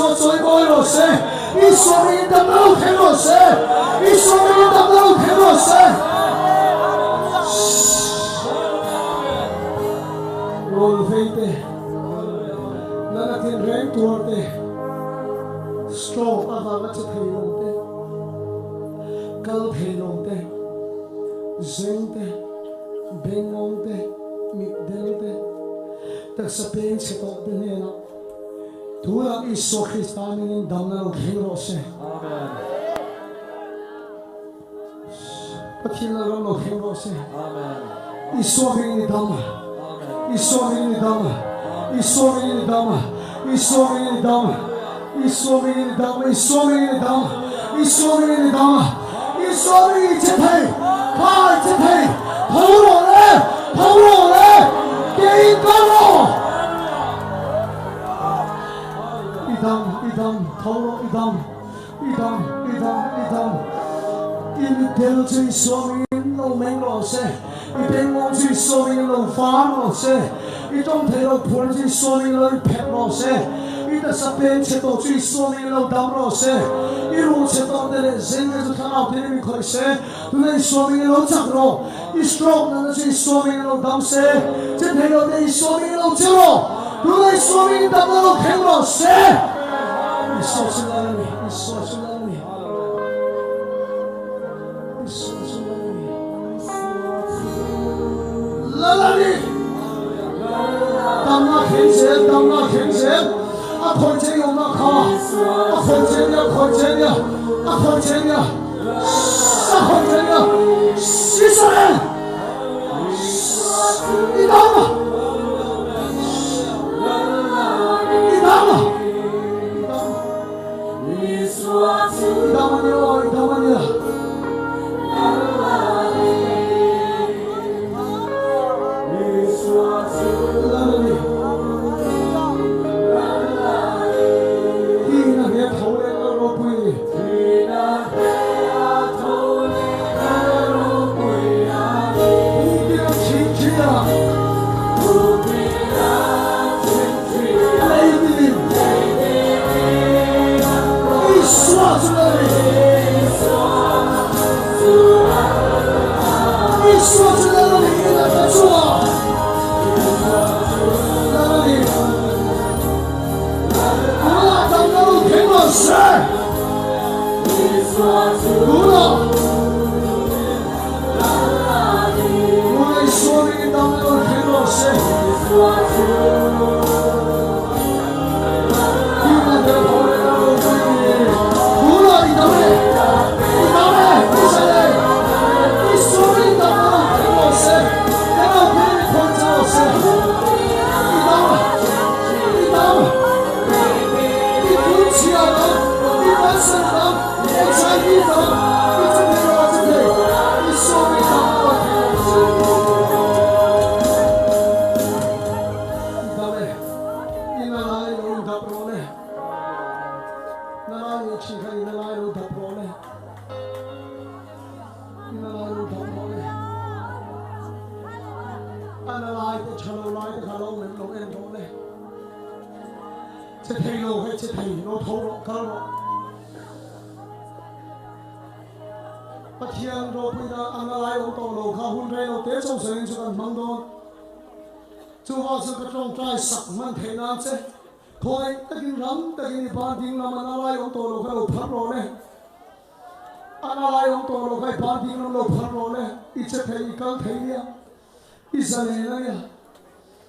说最爱罗塞，你说明的老天罗塞，你说明的老天罗塞。罗菲的，那天人多的 ，stroke 啊，那就配用的，高配用的，真的，变用的，密del的，但是变起到的呢，突然一说起他们当那种黑罗塞，不听那种黑罗塞，一说明你当嘛。一说明你当嘛，一说明你当嘛，一说明你当嘛，一说明你当嘛，一说明你当嘛，一说明你当嘛，一说明你接配，快接配，投我嘞，投我嘞，给高我，一当，投我一当，一条最说明路明罗塞。一边望住说明路反罗塞，一種睇路盤住說明路劈羅塞，一得十邊切到住說明路抌羅塞，一路切到的人生嘅就看到啲人開塞，對你說明路砸羅，一 stroke 那住說明路抌塞，即睇到你說明路接羅，對你說明抌路劈羅塞，你說出來了你，你說出來了你。当那天线，啊看见有那卡，啊看见了，几十人，你当嘛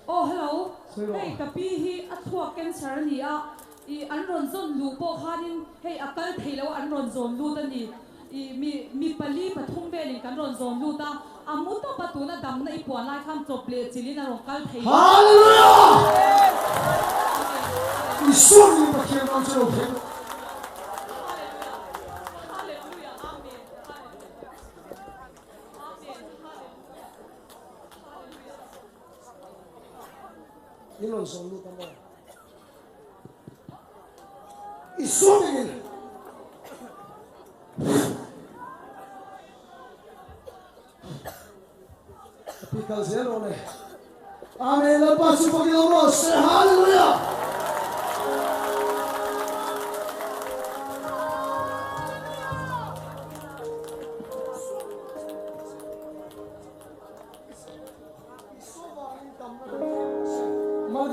，Oh hello. Hey tapi hi athua cancer ni a I anron zon lu bo khanin hey akal theilo anron zon lu ta ni I mi pali pathum be ni kan ron zon lu ta amuto patuna dam na ipon lai kham chople chilina ron kal thei Hallelujah. I so ni bakhian ron chelo phe 이런 손도 담아. 이 손이 피카세로네. 아멘. 아빠스 보기로 로스 할렐루야.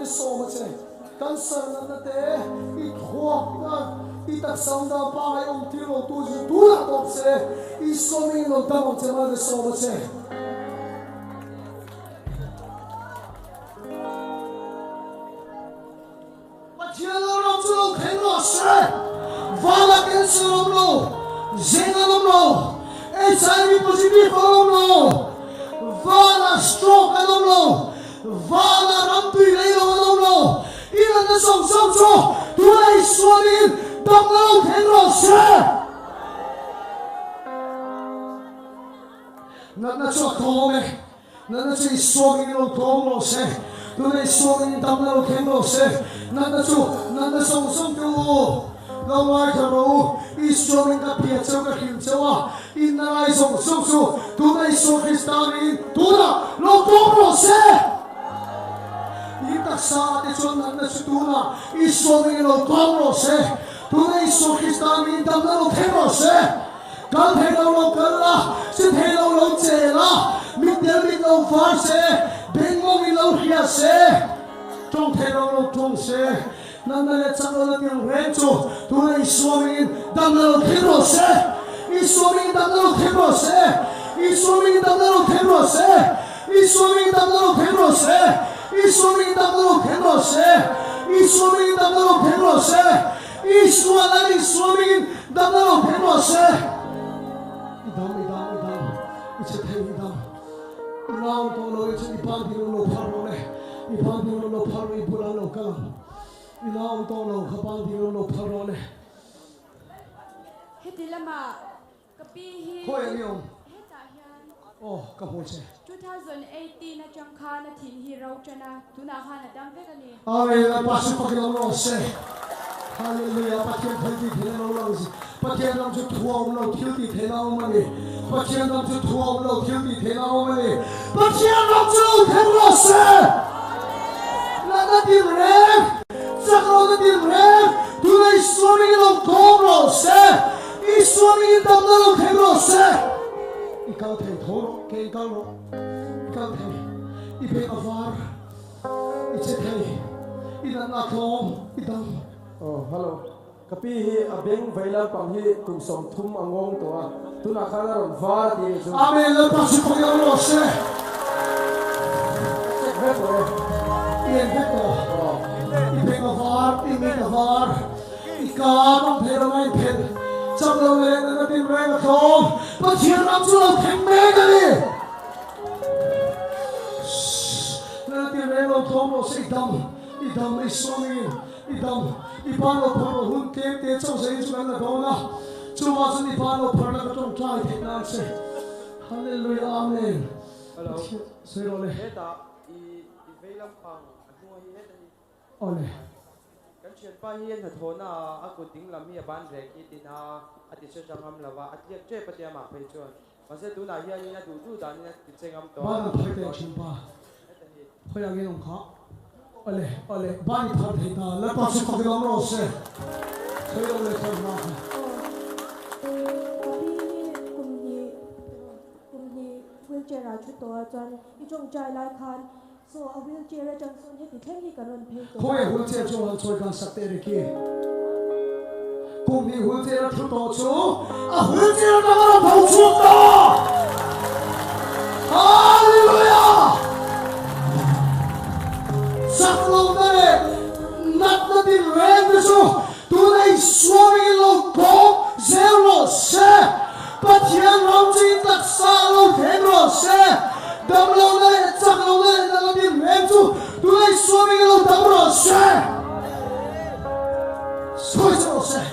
so mà che cancer na te I thuốc na I tak sam da pa ai ông ti lo tu ji tu la to che I so mi lo ta mo che ma de so mà che thiên lo lo chu lo khen lo se va la ken su lo zenga lo HIV positive lo va la stroke lo va la rampi le lo ina na song song cho tu ai so min dong lo khen lo se na cho ko me na cho so min lo ko lo se tu ai so min dong lo khen lo se na song song tu lo mai ka ro I so min ka pia chau ka khim chau a in na ai song song su tu ai so Christian tu na lo ko lo se I tak sa te chon na su tu na I so min lo ko lo se tu ai so Christian dam na lo khen lo se kan the lo kan la se the lo che la mi te mi lo fa se ben mo mi lo hia se trong thế lo trong se nan le chang lo tiếng ren chu tu nei swimming dam lo thế lo se I swimming dam lo thế lo se I swimming dam lo thế lo se I swimming dam lo thế lo se I swimming dam lo thế lo se I swimming dam lo thế lo se I swimming dam lo thế lo se idam I che the idam now to lo I che pan di lo phar lo le I pan di lo phar I pula lo ka I now to lo kha pan di lo phar lo le he dilama kapi hi khoi ni om he ta hian oh ka ho che 2018 na changkha na thin hi ro chana tuna kha na dam ve ani amen la pasu pa ke lo se hallelujah pa ke phai di the lo pa ke nam chu thuam lo thiu di the lo ma ni pa ke nam chu thuam lo thiu di the lo ma ni pa ke nam chu the lo se la na di re sa lo na di re tu nei suoni lo ko lo se I suoni dam lo the lo se I ka the tho ke ka lo I ka the I pe avar I che the I na khom I dam oh hello kapi hi abeng vaila pang hi kum som thum angong to a tuna khana ron va ti chu amen la pasu ko lo se ve to ien ve to I pe avar I me avar I ka bang phe ro mai phe cham lo le na tin re na khom pa thian nam chu lo theng me ga ni na tin re lo khom lo se dam I dam I suami I dam I pa lo pa lo hun te chau se chu na do na chu ma chu I pa lo pa na ka tong trai the na se hallelujah amen hello se ro le eta I veilam pang hu hi eta hi ole kan chen pa hi na thona a ku ting lam hi ban re ki tina ati se changam lawa ati che patia ma phei chon mase tu na hi ani na du da ni ti chengam to ba na phai te chin pa phoi ang yong kha ole ba ni phar the ta la pa su ko lo ro se se ro le kha ma wheelchair ra chu to chan I chong chai lai khan so a wheelchair chang son he ti theng hi karon phei to khoi hul che chu hal choi kan sakte re ki kum ni hul che ra thu to chu a hul che ra ma ra phau chu to hallelujah sak lo na re nat na din ren de chu tu nei suami lo ko zero se pa thian ram chi tak sa lo khen lo se dam lo na re chak lo na re na lo din ren chu tu nei suami lo dam lo se soi cho se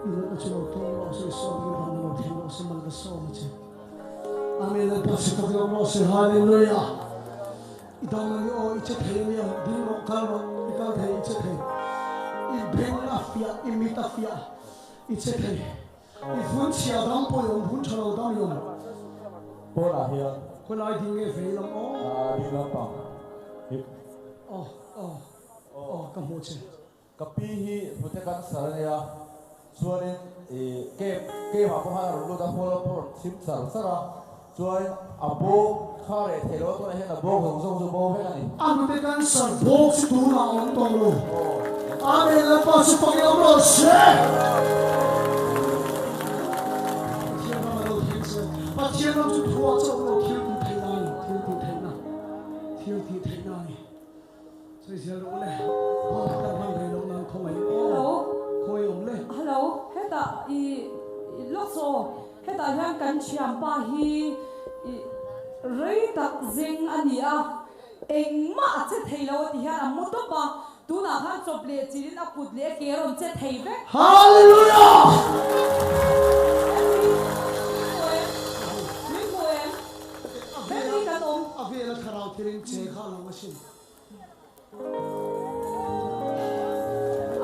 ina na chu lo to lo se suami lo dam lo khen lo se man ka so ma che amen la pa se ko lo se hallelujah idam lo o iche the mi ya din lo ka lo I ka the iche the I bring afia I mit afia iche the I fun chia dam po yong fun chalo dam yong Pola here, ko lai ding e ve lam o Dilapa. kam ho che Kapihi, Putekan Sarania, Suanin, ke Mapuha, Luda Polo, Sim Sara, chuan a bo kha re thelo to hen a bo hong song so bo he ani Aku tekan san bok si tu na on tong lo. Ame la pa si pang yam lo se. Ba thiên long chu thua cho lo thiên tu thai na ni, thiên tu thai na. Thiên tu thai na ni. Sai sia lo le. Ba ta ban re lo nan khong ai. Hello. Khoi om le. Hello, heta lokso heta hian kan chiam pa hi rei tak zeng ania engma che theilo ti hian amu to pa tuna khan chople chirin a put le keron che theibe Hallelujah! Beni kan om Ave la kharau tirin che kha la masin.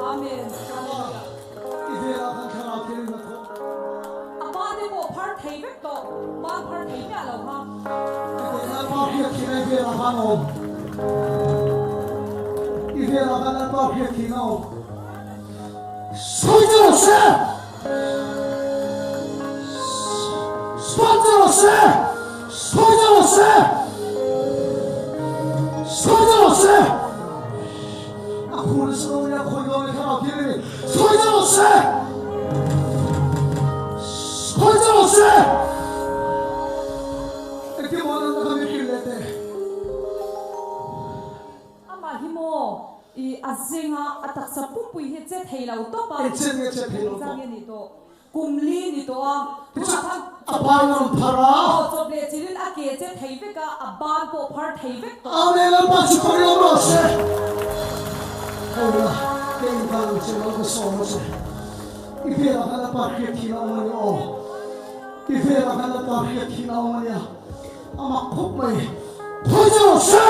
amen Ave la kharau tirin na ko. apa de mo phar theibe to ba phar theibe alo ha Ave la pa phia ki na ve la ha no. Ave la pa phia ki na. Soi cho se. Soi cho se. Soi cho se. Soi cho se. Aku na so ya khoi go le kharau tirin. Soi cho se. Soi cho se. Eke mo na kami kilete. ama himo azenga atak sa pupui he che theilo to pa Che theilo to. jang ni to kumli ni to a tuna khan Apanam phara. chople chirin a ke che theibe ka aban po phar theibe to Ame la pa si pang yam lo se. Ola, keng bang che lo ko so mo se. Ife la kana pa ki ki na mo ni o. Ife la kana pa ki ki na mo ni. Ama khop mai. Thôi cho se.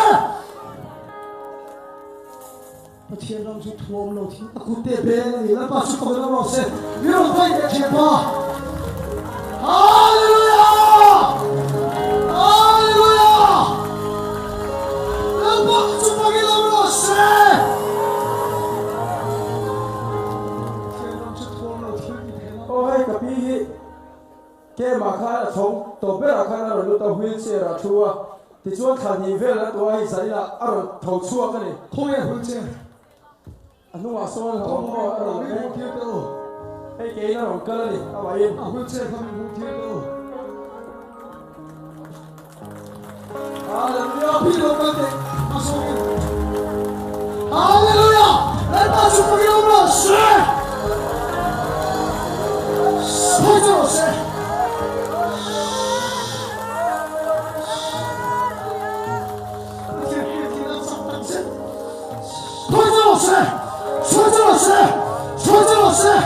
Pa thiên long chu thuom lo thi. Aku te be ni la pa si pang yam lo se. Ni lo pai ke che pa. Hallelujah! Hallelujah! La pa si pang yam lo se. Thiên long chu thuom lo thi ni the na. o hei ka pi hi ke ma kha a chong to be ra kha na ro to wheel chair a thua ti chuan khan hi vel la to hi sai la a ro tho chua ka ni Khoi a hul che. anu a so la Khoi ho a a ro hul ne che to. hei ke na ro ka la ni a vai A hul che kham hul che to. hallelujah Pilo ka te. Aso ke. Hallelujah! La pa si pang yam lo se. Thôi cho se. Thôi cho se. Thôi cho se. Thôi cho se.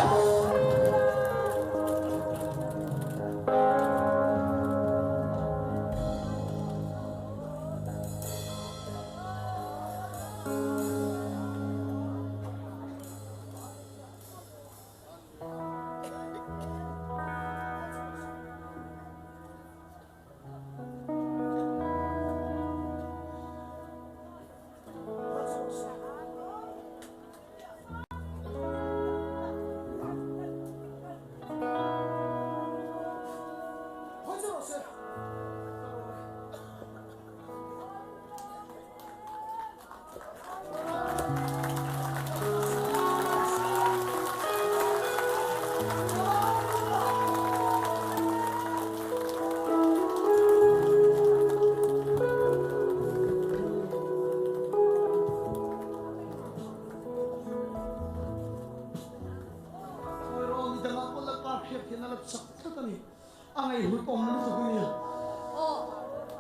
Ai hụt ông nó tụi mình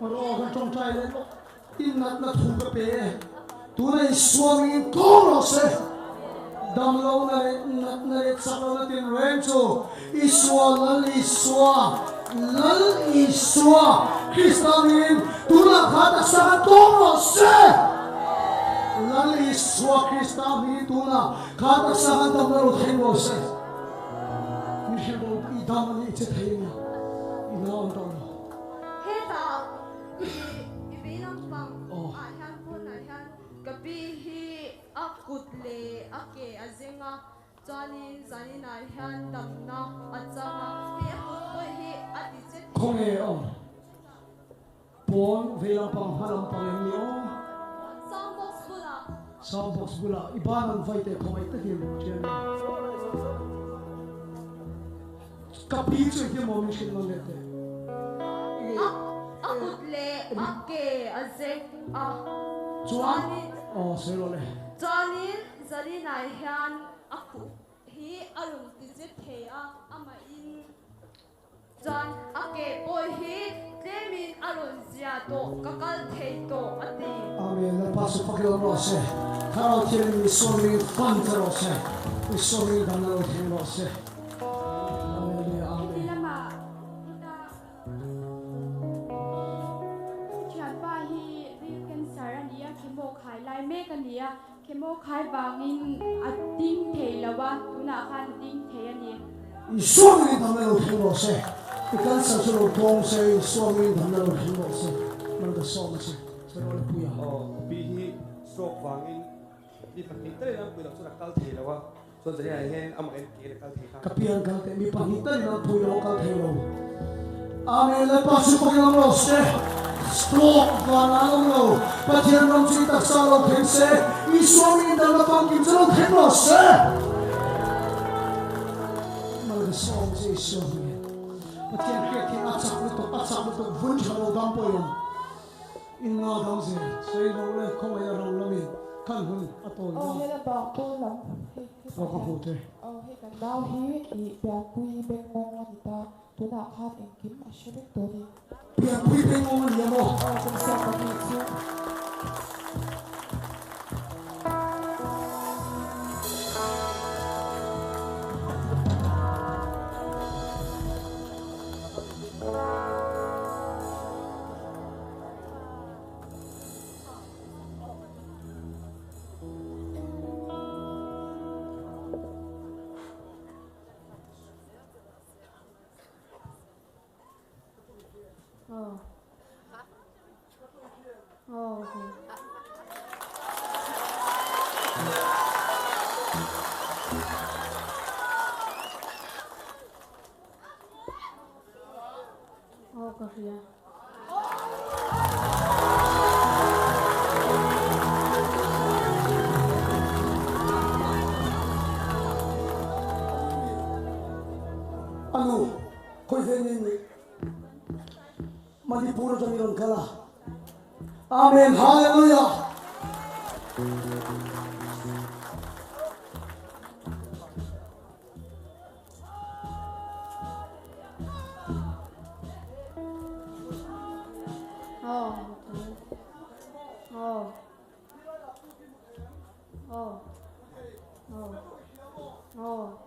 mà lo con trong trai lên in nát nó thu cái bể tụi này Swami con nó sẽ đâm lâu này nát này chắc lâu này tiền rèn cho Iswa lal Iswa Kristanin tụi nó khát đặc sản con nó sẽ lal Iswa Kristanin tụi nó khát đặc sản đâm lâu thành nó sẽ mình sẽ đâu đi đâm này chết hay nhá Nào đâu Heta ibilang pang ahan po na yan kabihi akut le ake azinga Johnny zani na yan damna at sanga hi akut po hi atisit không nghe ông Ipon velang pang halam pang emio Soundbox pula. soundbox bula ibanan fight khomai takin chen kapi chu ke mo mission man lete Akut le ake azek chuan oh sero le Johnny zari nai hian aku hi alung tizet thea ama in John ake boy hi temin alun zia to kakal thei to ati amen la pasu pakilo ro se karo tiene mi somi fantero se mi somi danalo teno se hallelujah amen Lama ita Chuan pa hi weekend sarania kemo khai lai me kania kemo khai bangin ating theilawa tuna khan ting theiani somi danalo teno se ikan sa solo tong se somi danalo teno se man da somi se sero le puya bihi stroke wangin di pakita na pula sa kal thelawa so jari ai hen am en ke kal theka kapian kal te mi pangita na puyo kal thelo amen le pasu pakilo ro se stroke vanalo pathian ram chi tak sa lo phen se i somi danalo pang kim selo teno se man da somi se somi pathian ke atsak to vun chalo dam po yon in nga dang se sei lo le khong ai ro la mi kan hun ato Oh, na hela ba ko lang. ko ka hu te Oh, hey kan daw hi I ba kui beng mong anita tuna khat en kim ashibek to ni. pia pui pe mo man ya mo Oh, kung sa kami chu. oh oh okay. Oh, Kafia. anu koi ve ni manipur jami ron kala amen hallelujah Oh, okay. Oh. Oh. Oh. Oh.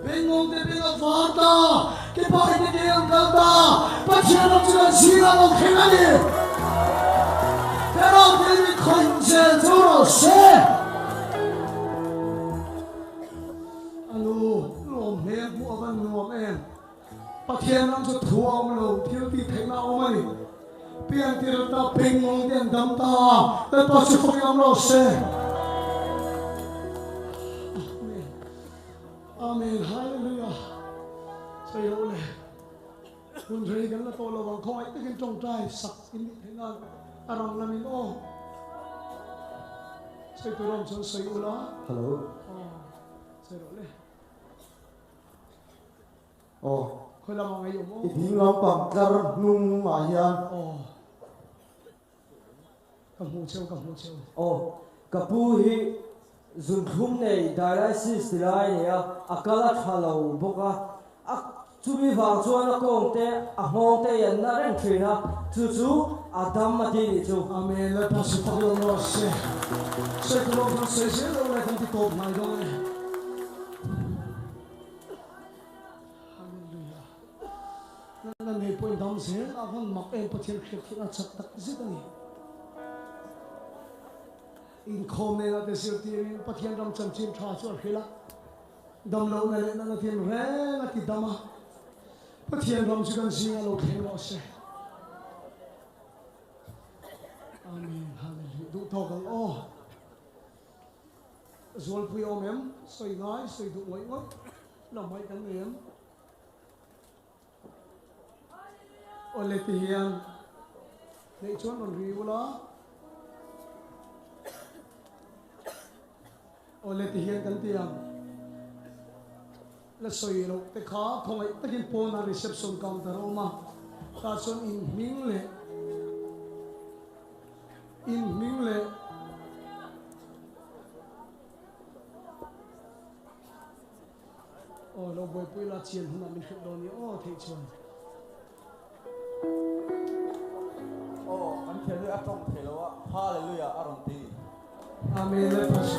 Bengong te bengong farta ke pai te ke ang kanta pathian ang chuan sira lo khengani pero te mi khonje zoro se anu lo me bu avan nuam em pathian ang chu thuam lo thil ti thengna omani pian tir ta bengong ten dam ta te pa chu phok lo se amen hallelujah sai lo le kun rei gan la to lo wang khoi te kin tong trai sak in ni na arang lamin o sai tu rom chon sai ula hello sai lo le oh khoi la ma ngai yo mo ding lam pam kar nung ma hian kam hu cheu oh kapu hi zun thum nei dialysis tilai ne akala thalo boka ak chumi wang chuan a kong te a hong te yan na ren thina chu adam ma ti ni chu amen la pa su pa lo no se sai tu rom chon sai se lo le kan ti top mai do le hallelujah na nei point dam se a hon mak em pathian khep khina chak tak zit ani in khom ne na te sir ti in pathian ram chan chin tha chor khila dam lo na le na tin re na ki dama pathian ram chu kan singa lo theng lo se amen hallelujah du to kan o zol pui om em soi ngai soi du ngoi ngoi na mai kan em ole ti hian nei chuan on ri ula ole ti hian kan tiang la soi lo te kha khongai takin pona reception counter oma ta chon in ming le oh lo boy pui la chien huna min khit do ni oh thei chuan oh an thelu atong thelo hallelujah aron ti amen le pas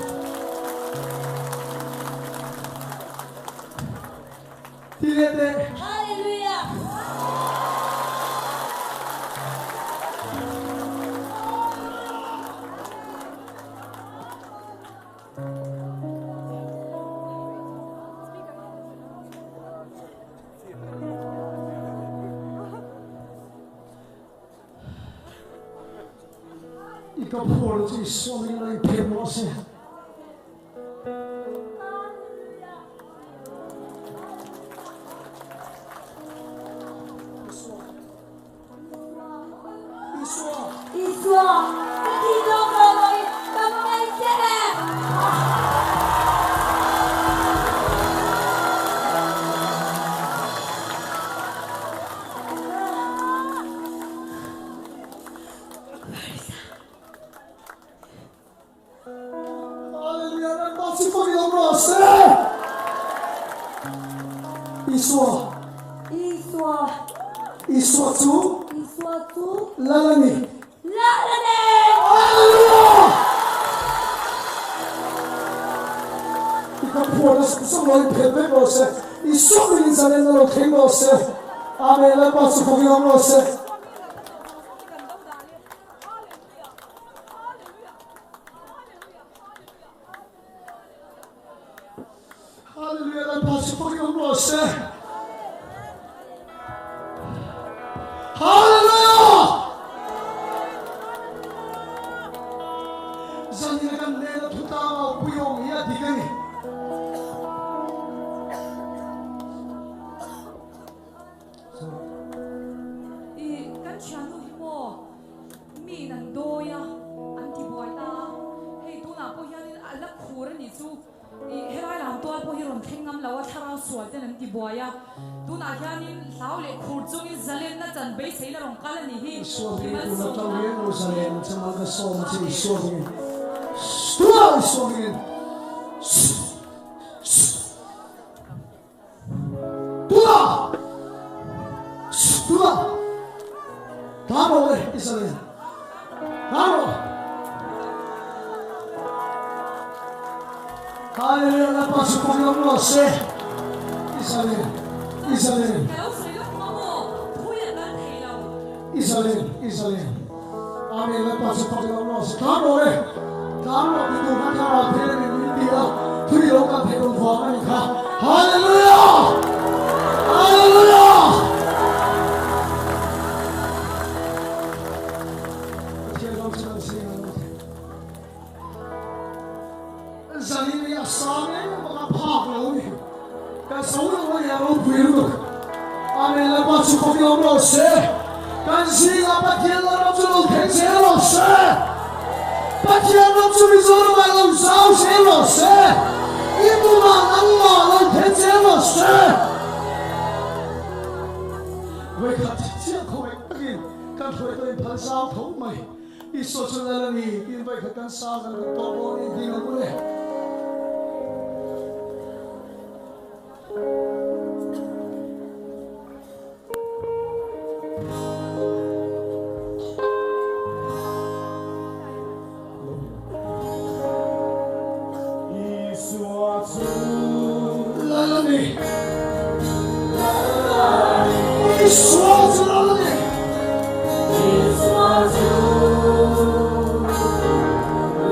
Tirete Hallelujah. ika por chi somi lai phemo se Iswa tu lalani hallelujah ika por so lai phebe lo se iswa min zalen lo kheng lo se amen la pa su ko lo se hallelujah la pa su ko lo se hallelujah zanina kan ne la thuta puyo ya digani i kan chan lu mo mi nan do ya anti boy ta hei tu na po hian ala khur ni chu i herai lam to po hi ron thengam lawa thara sual ten anti boy ya tu na hian in lau le khur chu i zalen na chan be seila rong kala ni hi so be tu na taw ye no zalen chama ka so ma chi so be stua so be tua Kamo le Israel Kamo hallelujah la pasu ko lo se Israel amen la pasu ko lo se Kamo le Kamo ki tu na ka phele ni dia thuri lo ka phelo phwa ni kha hallelujah Zanini asame mga paklo ni kasawang mo yaro puiro amen la pasu ko lo se kansi la pakiela no tulo kenselo se pakiela no tulo ma lo sao se lo se ibu ma Allah lo kenselo se we kat tia ko again kan thoi to in phasao tho mai iso chunala ni in vai khan sa kan to bo ni ding ko le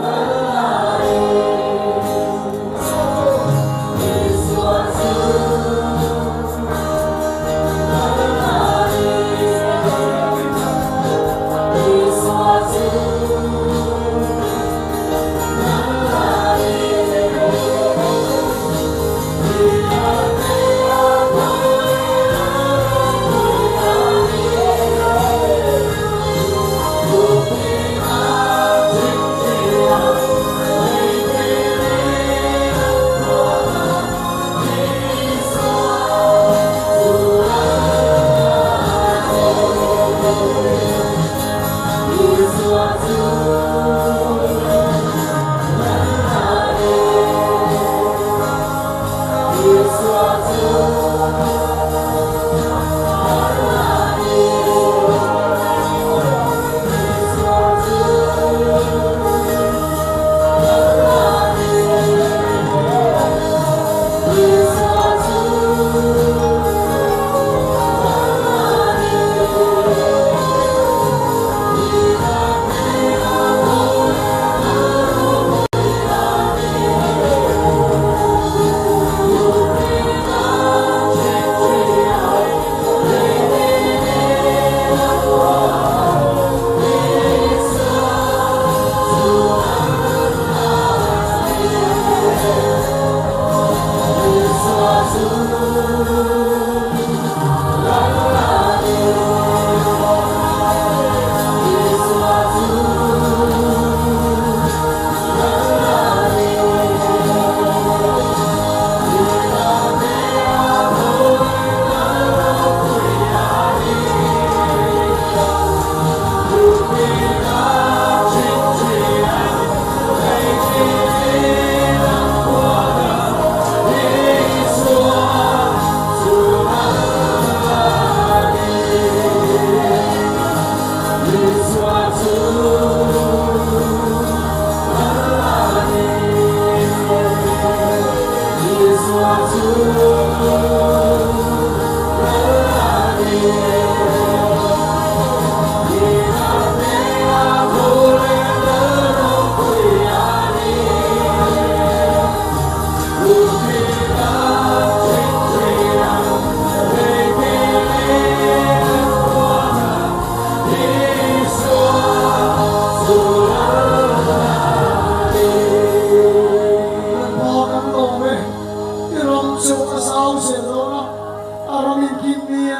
La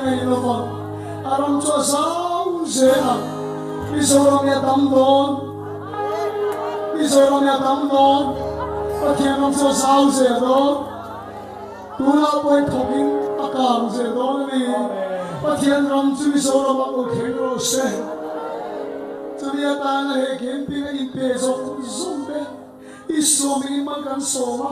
ngày nó còn aram cho sao dễ à đi sâu lòng nhà tắm đón đi sâu lòng nhà tắm đón và thiên lòng cho sao dễ đó tu la bôi thọc in akam dễ đó đi và thiên lòng chú đi sâu lòng mặc đồ khen đồ xe chú đi ta là hệ kiến pin in pe rong rong pe iso mi makan soma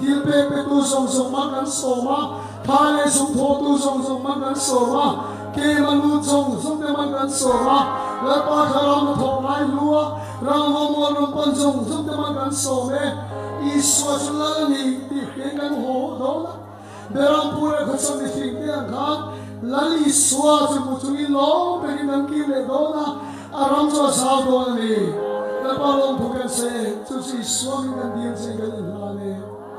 thil pe pe tu song song makan soma thale sung tho tu song song makan soma ke manu song song te makan soma la pa kharam tho lai lua ram ho mo rum pon song song te makan some iso chula ni ti kengan ho do la beram pura khosam ni thing te khan lali swa chu mu chu lo pe ni nam ki le do na aram cho sao do ni la pa long phukan se chu si swami kan dian se kan la ne